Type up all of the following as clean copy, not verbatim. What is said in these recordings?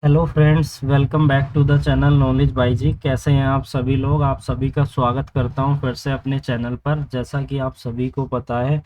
Hello friends, welcome back to the channel knowledge by G. कैसे हैं आप सभी लोग? आप सभी का स्वागत करता हूं फिर से अपने चैनल पर। जैसा कि आप सभी को पता है,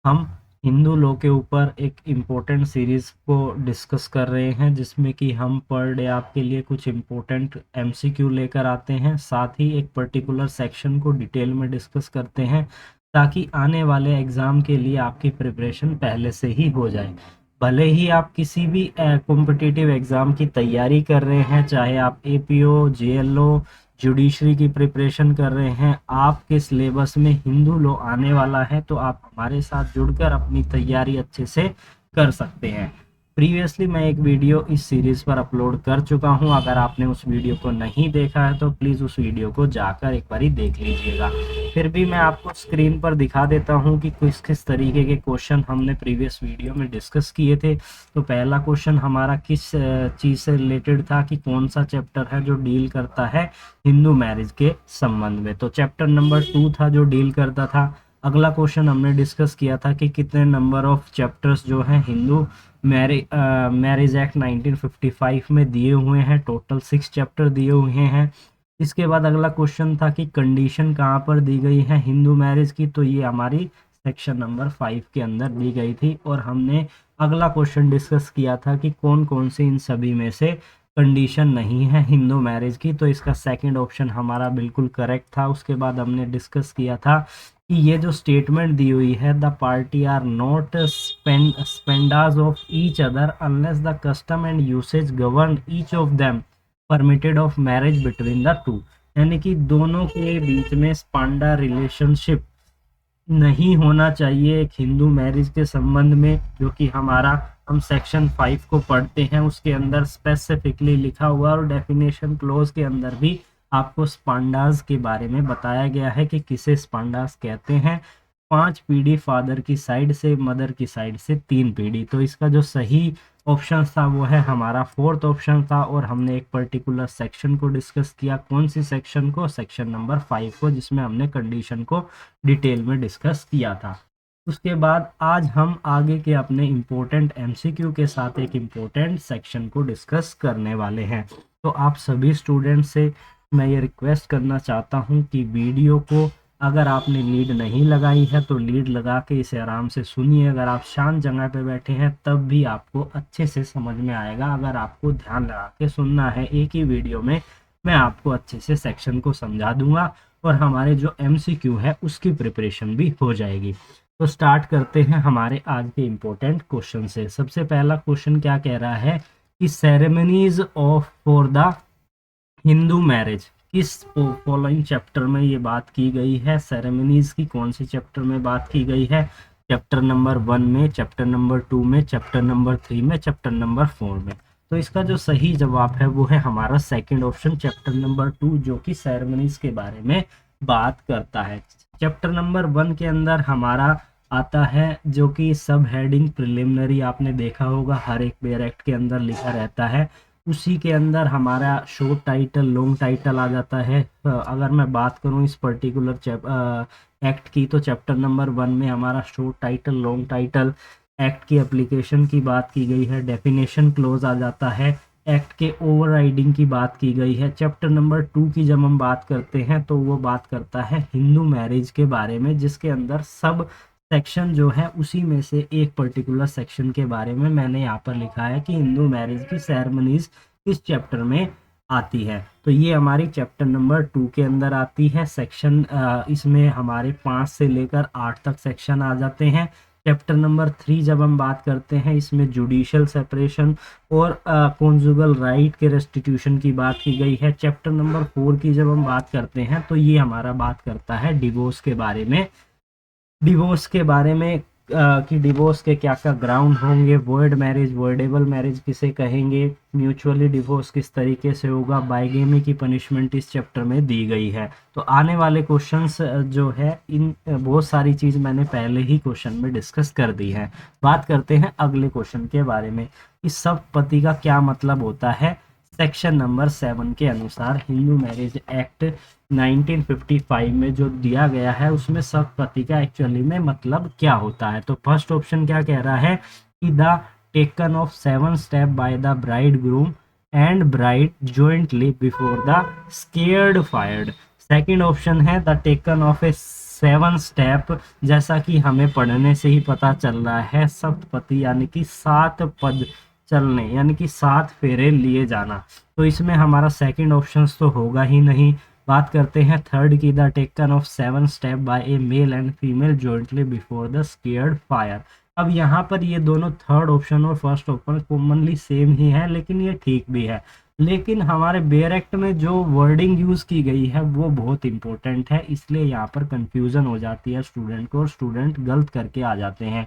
हम हिंदू लॉ के ऊपर एक इम्पोर्टेंट सीरीज़ को डिस्कस कर रहे हैं, जिसमें कि हम पर डे आपके लिए कुछ इम्पोर्टेंट एमसीक्यू लेकर आते हैं, साथ ही एक पर्टिकुलर सेक्शन को डिटेल में डिस्कस करते हैं, ताकि आने वाले एग्ज़ाम के लिए आपकी प्रिपरेशन पहले से ही हो जाए। भले ही आप किसी भी कॉम्पिटिटिव एग्ज़ाम की तैयारी कर रहे हैं, चाहे आप एपीओ, जेएलओ, जुडिशरी की प्रिपरेशन कर रहे हैं, आपके सिलेबस में हिंदू लॉ आने वाला है, तो आप हमारे साथ जुड़कर अपनी तैयारी अच्छे से कर सकते हैं। प्रीवियसली मैं एक वीडियो इस सीरीज़ पर अपलोड कर चुका हूं। अगर आपने उस वीडियो को नहीं देखा है तो प्लीज़ उस वीडियो को जाकर एक बारी देख लीजिएगा। फिर भी मैं आपको स्क्रीन पर दिखा देता हूं कि किस किस तरीके के क्वेश्चन हमने प्रीवियस वीडियो में डिस्कस किए थे। तो पहला क्वेश्चन हमारा किस चीज़ से रिलेटेड था कि कौन सा चैप्टर है जो डील करता है हिंदू मैरिज के संबंध में। तो चैप्टर नंबर 2 था जो डील करता था। अगला क्वेश्चन हमने डिस्कस किया था कि कितने नंबर ऑफ चैप्टर्स जो हैं हिंदू मैरिज एक्ट 1955 में दिए हुए हैं। टोटल 6 चैप्टर दिए हुए हैं। इसके बाद अगला क्वेश्चन था कि कंडीशन कहाँ पर दी गई है हिंदू मैरिज की, तो ये हमारी सेक्शन नंबर 5 के अंदर दी गई थी। और हमने अगला क्वेश्चन डिस्कस किया था कि कौन कौन से इन सभी में से कंडीशन नहीं है हिंदू मैरिज की, तो इसका सेकंड ऑप्शन हमारा बिल्कुल करेक्ट था। उसके बाद हमने डिस्कस किया था कि ये जो स्टेटमेंट दी हुई है, the party are not sapindas of each other unless the custom and usage govern each of them permitted of marriage between the two, यानी कि दोनों के बीच में स्पांडा रिलेशनशिप नहीं होना चाहिए एक हिंदू मैरिज के संबंध में, जो कि हमारा हम सेक्शन 5 को पढ़ते हैं उसके अंदर स्पेसिफिकली लिखा हुआ, और डेफिनेशन क्लोज के अंदर भी आपको स्पांडास के बारे में बताया गया है कि किसे स्पांडास कहते हैं। 5 पीढ़ी फादर की साइड से, मदर की साइड से 3 पीढ़ी। तो इसका जो सही ऑप्शन था वो है हमारा फोर्थ ऑप्शन था। और हमने एक पर्टिकुलर सेक्शन को डिस्कस किया। कौन सी सेक्शन को? सेक्शन नंबर 5 को, जिसमें हमने कंडीशन को डिटेल में डिस्कस किया था। उसके बाद आज हम आगे के अपने इम्पोर्टेंट एमसीक्यू के साथ एक इम्पोर्टेंट सेक्शन को डिस्कस करने वाले हैं। तो आप सभी स्टूडेंट से मैं ये रिक्वेस्ट करना चाहता हूँ कि वीडियो को, अगर आपने लीड नहीं लगाई है तो लीड लगा के इसे आराम से सुनिए। अगर आप शांत जगह पे बैठे हैं तब भी आपको अच्छे से समझ में आएगा। अगर आपको ध्यान लगा के सुनना है एक ही वीडियो में, मैं आपको अच्छे से सेक्शन को समझा दूंगा और हमारे जो एमसीक्यू है उसकी प्रिपरेशन भी हो जाएगी। तो स्टार्ट करते हैं हमारे आज के इम्पोर्टेंट क्वेश्चन से। सबसे पहला क्वेश्चन क्या कह रहा है कि ceremonies of for the Hindu marriage किस फॉलोइंग चैप्टर में ये बात की गई है? सेरेमनीज की कौन से चैप्टर में बात की गई है? चैप्टर नंबर 1 में, चैप्टर नंबर 2 में, चैप्टर नंबर 3 में, चैप्टर नंबर 4 में। तो इसका जो सही जवाब है वो है हमारा सेकंड ऑप्शन, चैप्टर नंबर 2, जो कि सेरेमनीज के बारे में बात करता है। चैप्टर नंबर 1 के अंदर हमारा आता है जो कि सब हेडिंग प्रिलिमिनरी, आपने देखा होगा हर एक बेयर एक्ट के अंदर लिखा रहता है। उसी के अंदर हमारा शॉर्ट टाइटल, लॉन्ग टाइटल आ जाता है। अगर मैं बात करूं इस पर्टिकुलर एक्ट की, तो चैप्टर नंबर 1 में हमारा short title, long title, act की एप्लीकेशन की बात की गई है, डेफिनेशन क्लोज आ जाता है, एक्ट के ओवरराइडिंग की बात की गई है। चैप्टर नंबर 2 की जब हम बात करते हैं तो वो बात करता है हिंदू मैरिज के बारे में, जिसके अंदर सब सेक्शन जो है उसी में से एक पर्टिकुलर सेक्शन के बारे में मैंने यहाँ पर लिखा है कि हिंदू मैरिज की सेरेमनीज किस चैप्टर में आती है। तो ये हमारी चैप्टर नंबर 2 के अंदर आती है। सेक्शन इसमें हमारे 5 से लेकर 8 तक सेक्शन आ जाते हैं। चैप्टर नंबर 3 जब हम बात करते हैं, इसमें जुडिशियल सेपरेशन और कॉन्जुगल राइट के रेस्टिट्यूशन की बात की गई है। चैप्टर नंबर 4 की जब हम बात करते हैं तो ये हमारा बात करता है डिवोर्स के बारे में। डिवोर्स के बारे में कि डिवोर्स के क्या क्या ग्राउंड होंगे, वर्ड मैरिज, वर्डेबल मैरिज किसे कहेंगे, म्यूचुअली डिवोर्स किस तरीके से होगा, बाइगेमी की पनिशमेंट इस चैप्टर में दी गई है। तो आने वाले क्वेश्चंस जो है, इन बहुत सारी चीज़ मैंने पहले ही क्वेश्चन में डिस्कस कर दी है। बात करते हैं अगले क्वेश्चन के बारे में। इस सब पति का क्या मतलब होता है? सेक्शन नंबर 7 के अनुसार हिंदू मैरिज एक्ट 1955 में जो दिया गया है उसमें सप्तपदी का एक्चुअली में मतलब क्या होता है? तो फर्स्ट ऑप्शन क्या कह रहा है कि the taken of 7 step by the bridegroom and bride jointly before the sacred fire. Second option है the taken of a 7 step, जैसा कि हमें पढ़ने से ही पता चल रहा है सप्तपदी यानी कि 7 पद चलने यानी कि 7 फेरे लिए जाना। तो इसमें हमारा सेकंड ऑप्शन तो होगा ही नहीं। बात करते हैं थर्ड की, the taken of 7 step bye A male and female jointly before the scared fire. अब यहाँ पर ये दोनों थर्ड ऑप्शन और फर्स्ट ऑप्शन कॉमनली सेम ही है, लेकिन ये ठीक भी है। लेकिन हमारे बेयर एक्ट में जो वर्डिंग यूज की गई है वो बहुत इंपॉर्टेंट है, इसलिए यहाँ पर कंफ्यूजन हो जाती है स्टूडेंट को और स्टूडेंट गलत करके आ जाते हैं।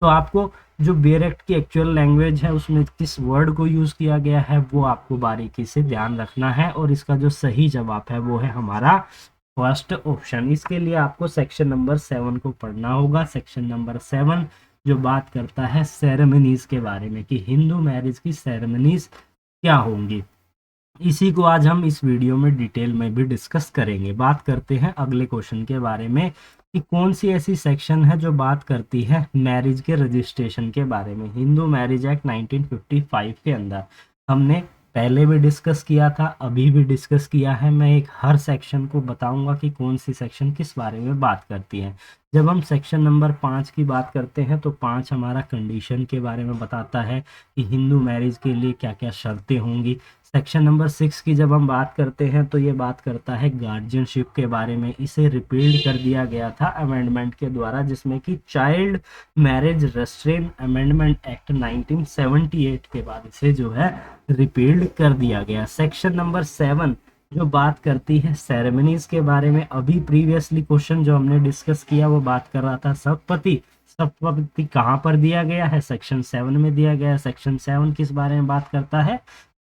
तो आपको जो बेयर एक्ट की एक्चुअल लैंग्वेज है उसमें किस वर्ड को यूज किया गया है वो आपको बारीकी से ध्यान रखना है, और इसका जो सही जवाब है वो है हमारा फर्स्ट ऑप्शन। इसके लिए आपको सेक्शन नंबर 7 को पढ़ना होगा। सेक्शन नंबर 7 जो बात करता है सेरेमनीज के बारे में कि हिंदू मैरिज की सेरेमनीज क्या होंगी, इसी को आज हम इस वीडियो में डिटेल में भी डिस्कस करेंगे। बात करते हैं अगले क्वेश्चन के बारे में कि कौन सी ऐसी सेक्शन है जो बात करती है मैरिज के रजिस्ट्रेशन के बारे में। हिंदू मैरिज एक्ट 1955 के अंदर हमने पहले भी डिस्कस किया था, अभी भी डिस्कस किया है। मैं एक हर सेक्शन को बताऊंगा कि कौन सी सेक्शन किस बारे में बात करती है। जब हम सेक्शन नंबर 5 की बात करते हैं तो 5 हमारा कंडीशन के बारे में बताता है कि हिंदू मैरिज के लिए क्या क्या शर्तें होंगी। सेक्शन नंबर 6 की जब हम बात करते हैं तो ये बात करता है गार्जियनशिप के बारे में। इसे रिपील्ड कर दिया गया था अमेंडमेंट के द्वारा, जिसमें कि child marriage restrain amendment act 1978 के बाद इसे जो है रिपील्ड कर दिया गया। सेक्शन नंबर 7 जो बात करती है सेरेमनीज के बारे में। अभी प्रीवियसली क्वेश्चन जो हमने डिस्कस किया वो बात कर रहा था सप्तपदी। सप्तपदी कहाँ पर दिया गया है? सेक्शन 7 में दिया गया है। सेक्शन 7 किस बारे में बात करता है?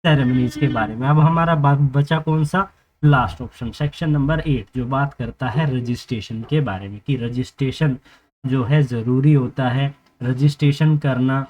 सेरेमनीज के बारे में। अब हमारा बचा कौन सा? लास्ट ऑप्शन सेक्शन नंबर 8 जो बात करता है रजिस्ट्रेशन के बारे में कि रजिस्ट्रेशन जो है ज़रूरी होता है। रजिस्ट्रेशन करना,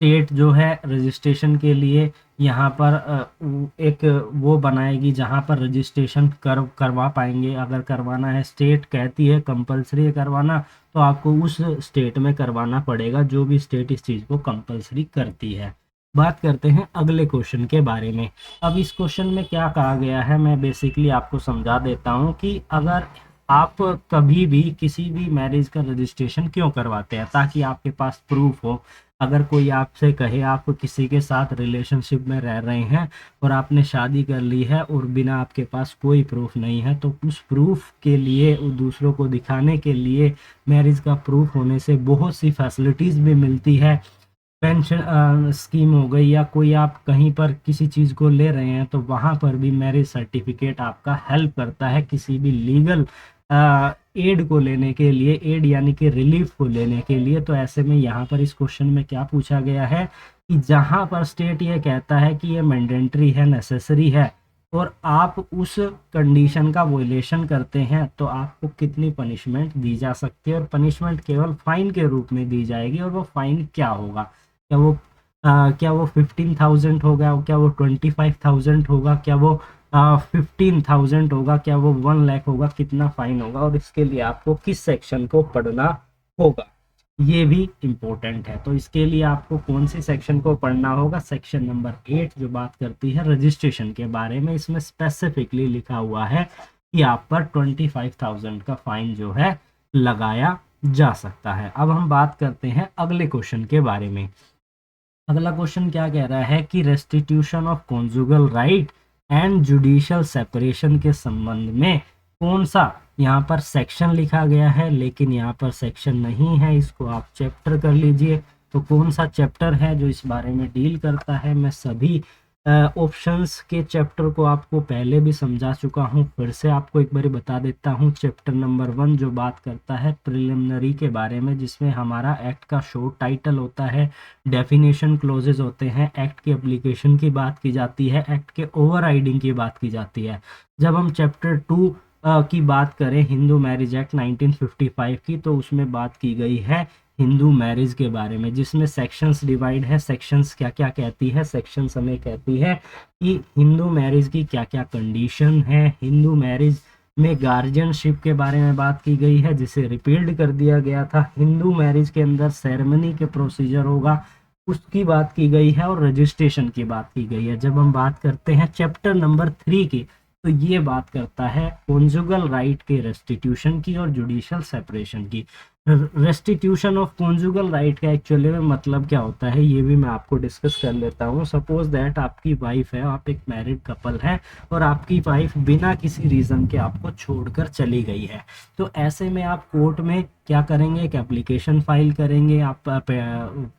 स्टेट जो है रजिस्ट्रेशन के लिए यहाँ पर एक वो बनाएगी जहाँ पर रजिस्ट्रेशन करवा पाएंगे। अगर करवाना है, स्टेट कहती है कंपलसरी है करवाना, तो आपको उस स्टेट में करवाना पड़ेगा जो भी स्टेट इस चीज़ को कंपलसरी करती है। बात करते हैं अगले क्वेश्चन के बारे में। अब इस क्वेश्चन में क्या कहा गया है मैं बेसिकली आपको समझा देता हूँ कि अगर आप कभी भी किसी भी मैरिज का रजिस्ट्रेशन क्यों करवाते हैं, ताकि आपके पास प्रूफ हो। अगर कोई आपसे कहे आप किसी के साथ रिलेशनशिप में रह रहे हैं और आपने शादी कर ली है और बिना आपके पास कोई प्रूफ नहीं है, तो उस प्रूफ के लिए दूसरों को दिखाने के लिए मैरिज का प्रूफ होने से बहुत सी फैसिलिटीज़ भी मिलती है। पेंशन स्कीम हो गई, या कोई आप कहीं पर किसी चीज़ को ले रहे हैं तो वहाँ पर भी मैरिज सर्टिफिकेट आपका हेल्प करता है किसी भी लीगल एड को लेने के लिए, एड यानी कि रिलीफ को लेने के लिए। तो ऐसे में यहाँ पर इस क्वेश्चन में क्या पूछा गया है कि जहाँ पर स्टेट ये कहता है कि ये मैंडेटरी है, नेसेसरी है, और आप उस कंडीशन का वोलेशन करते हैं तो आपको कितनी पनिशमेंट दी जा सकती है। और पनिशमेंट केवल फाइन के रूप में दी जाएगी। और वो फाइन क्या होगा? क्या वो 15,000 होगा? क्या वो 25,000 होगा? क्या वो 15,000 होगा? क्या वो 1 लाख होगा? कितना फाइन होगा? और इसके लिए आपको किस सेक्शन को पढ़ना होगा, ये भी इम्पोर्टेंट है। तो इसके लिए आपको कौन सी सेक्शन को पढ़ना होगा? सेक्शन नंबर 8 जो बात करती है रजिस्ट्रेशन के बारे में। इसमें स्पेसिफिकली लिखा हुआ है कि आप पर 25,000 का फाइन जो है लगाया जा सकता है। अब हम बात करते हैं अगले क्वेश्चन के बारे में। अगला क्वेश्चन क्या कह रहा है कि restitution of conjugal right and judicial separation के संबंध में कौन सा यहाँ पर सेक्शन लिखा गया है, लेकिन यहाँ पर सेक्शन नहीं है, इसको आप चैप्टर कर लीजिए। तो कौन सा चैप्टर है जो इस बारे में डील करता है? मैं सभी ऑप्शंस के चैप्टर को आपको पहले भी समझा चुका हूँ, फिर से आपको एक बार बता देता हूँ। चैप्टर नंबर 1 जो बात करता है प्रिलिमिनरी के बारे में, जिसमें हमारा एक्ट का शॉर्ट टाइटल होता है, डेफिनेशन क्लोजेज होते हैं, एक्ट की एप्लीकेशन की बात की जाती है, एक्ट के ओवरराइडिंग की बात की जाती है। जब हम चैप्टर 2 की बात करें हिंदू मैरिज एक्ट 1955 की, तो उसमें बात की गई है हिंदू मैरिज के बारे में, जिसमें सेक्शंस डिवाइड है। सेक्शंस क्या क्या कहती है? सेक्शंस हमें कहती है कि हिंदू मैरिज की क्या क्या कंडीशन है। हिंदू मैरिज में गार्जियनशिप के बारे में बात की गई है, जिसे रिपील्ड कर दिया गया था। हिंदू मैरिज के अंदर सेरेमनी के प्रोसीजर होगा, उसकी बात की गई है और रजिस्ट्रेशन की बात की गई है। जब हम बात करते हैं चैप्टर नंबर 3 की, तो ये बात करता है कॉन्जुगल राइट के रेस्टिट्यूशन की और जुडिशियल सेपरेशन की। रेस्टिट्यूशन ऑफ कॉन्जुगल राइट का एक्चुअली में मतलब क्या होता है, ये भी मैं आपको डिस्कस कर लेता हूँ। सपोज दैट आपकी वाइफ है, आप एक मैरिड कपल है और आपकी वाइफ बिना किसी रीज़न के आपको छोड़कर चली गई है। तो ऐसे में आप कोर्ट में क्या करेंगे, एक एप्लीकेशन फाइल करेंगे, आप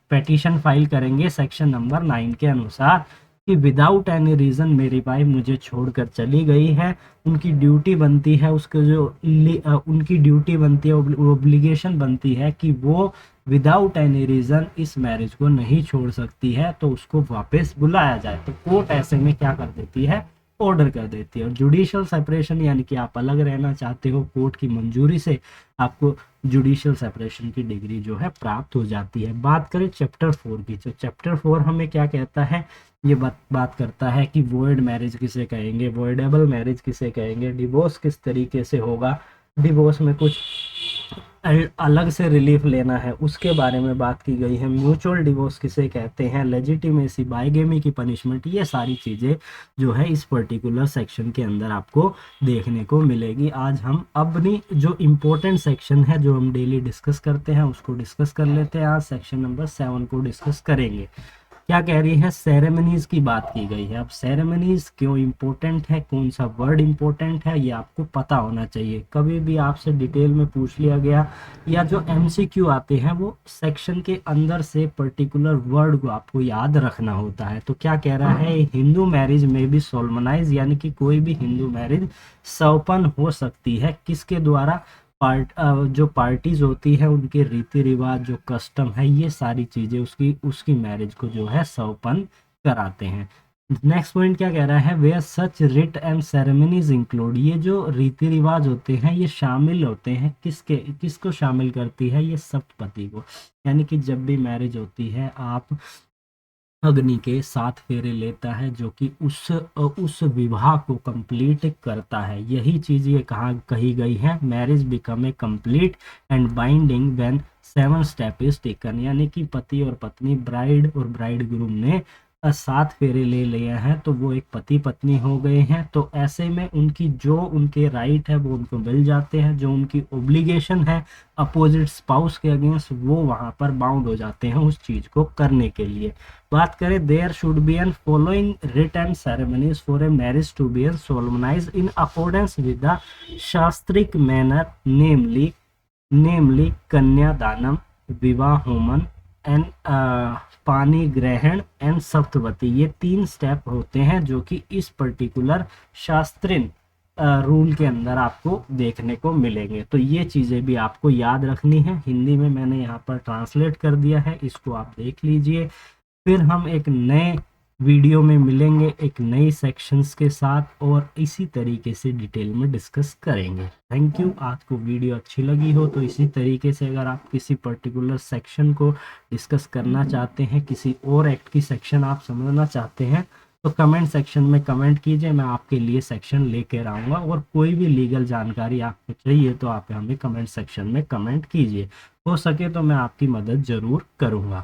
पेटिशन फाइल करेंगे सेक्शन नंबर 9 के अनुसार कि विदाउट एनी रीज़न मेरी वाइफ मुझे छोड़कर चली गई है। उनकी ड्यूटी बनती है, उसके जो उनकी ड्यूटी बनती है, ओब्लिगेशन बनती है कि वो विदाउट एनी रीज़न इस मैरिज को नहीं छोड़ सकती है, तो उसको वापस बुलाया जाए। तो कोर्ट ऐसे में क्या कर देती है, ऑर्डर कर देती है। और जुडिशियल सेपरेशन यानी कि आप अलग रहना चाहते हो, कोर्ट की मंजूरी से आपको जुडिशियल सेपरेशन की डिग्री जो है प्राप्त हो जाती है। बात करें चैप्टर 4 की, तो चैप्टर 4 हमें क्या कहता है, ये बात करता है कि वॉइड मैरिज किसे कहेंगे, वॉइडेबल मैरिज किसे कहेंगे, डिवोर्स किस तरीके से होगा, डिवोर्स में कुछ अलग से रिलीफ लेना है उसके बारे में बात की गई है, म्यूचुअल डिवोर्स किसे कहते हैं, लेजिटिमेसी, बाइगेमी की पनिशमेंट, ये सारी चीज़ें जो है इस पर्टिकुलर सेक्शन के अंदर आपको देखने को मिलेगी। आज हम अपनी जो इम्पोर्टेंट सेक्शन है जो हम डेली डिस्कस करते हैं उसको डिस्कस कर लेते हैं। आज सेक्शन नंबर 7 को डिस्कस करेंगे। क्या कह रही है, सेरेमनीज की बात की गई है। अब सेरेमनीज क्यों इंपॉर्टेंट है, कौन सा वर्ड इंपॉर्टेंट है, ये आपको पता होना चाहिए। कभी भी आपसे डिटेल में पूछ लिया गया या जो एमसीक्यू आते हैं वो सेक्शन के अंदर से पर्टिकुलर वर्ड को आपको याद रखना होता है। तो क्या कह रहा है, हिंदू मैरिज में भी सोलमनाइज यानी कि कोई भी हिंदू मैरिज संपन्न हो सकती है किसके द्वारा, जो पार्टीज होती है उनके रीति रिवाज, जो कस्टम है, ये सारी चीजें उसकी मैरिज को जो है संपन्न कराते हैं। नेक्स्ट पॉइंट क्या कह रहा है, where such rite and ceremonies include, ये जो रीति रिवाज होते हैं ये शामिल होते हैं किसको शामिल करती है, ये सप्तपति को। यानी कि जब भी मैरिज होती है आप अग्नि के 7 फेरे लेता है जो कि उस विवाह को कंप्लीट करता है। यही चीज ये कही गई है, marriage become a complete and binding when 7 step is taken, यानी कि पति और पत्नी, ब्राइड और ब्राइड ग्रूम ने 7 फेरे ले लिए हैं तो वो एक पति पत्नी हो गए हैं। तो ऐसे में उनकी जो उनके राइट है वो उनको मिल जाते हैं, जो उनकी ओब्लिगेशन है अपोजिट स्पाउस के अगेंस्ट वो वहां पर बाउंड हो जाते हैं उस चीज को करने के लिए। बात करें, there should be an following rite and ceremonies for a marriage to be an solemnize in accordance with the shastric manner, namely kanyadanam, vivaha homam and पानी ग्रहण एंड सप्तवती। ये 3 स्टेप होते हैं जो कि इस पर्टिकुलर शास्त्रीय रूल के अंदर आपको देखने को मिलेंगे। तो ये चीज़ें भी आपको याद रखनी है। हिंदी में मैंने यहाँ पर ट्रांसलेट कर दिया है, इसको आप देख लीजिए। फिर हम एक नए वीडियो में मिलेंगे एक नई सेक्शंस के साथ और इसी तरीके से डिटेल में डिस्कस करेंगे। Thank you. आज को वीडियो अच्छी लगी हो तो इसी तरीके से अगर आप किसी पर्टिकुलर सेक्शन को डिस्कस करना चाहते हैं, किसी और एक्ट की सेक्शन आप समझना चाहते हैं तो कमेंट सेक्शन में कमेंट कीजिए, मैं आपके लिए सेक्शन लेकर आऊँगा। और कोई भी लीगल जानकारी आपको चाहिए तो आप हमें कमेंट सेक्शन में कमेंट कीजिए, हो सके तो मैं आपकी मदद ज़रूर करूँगा।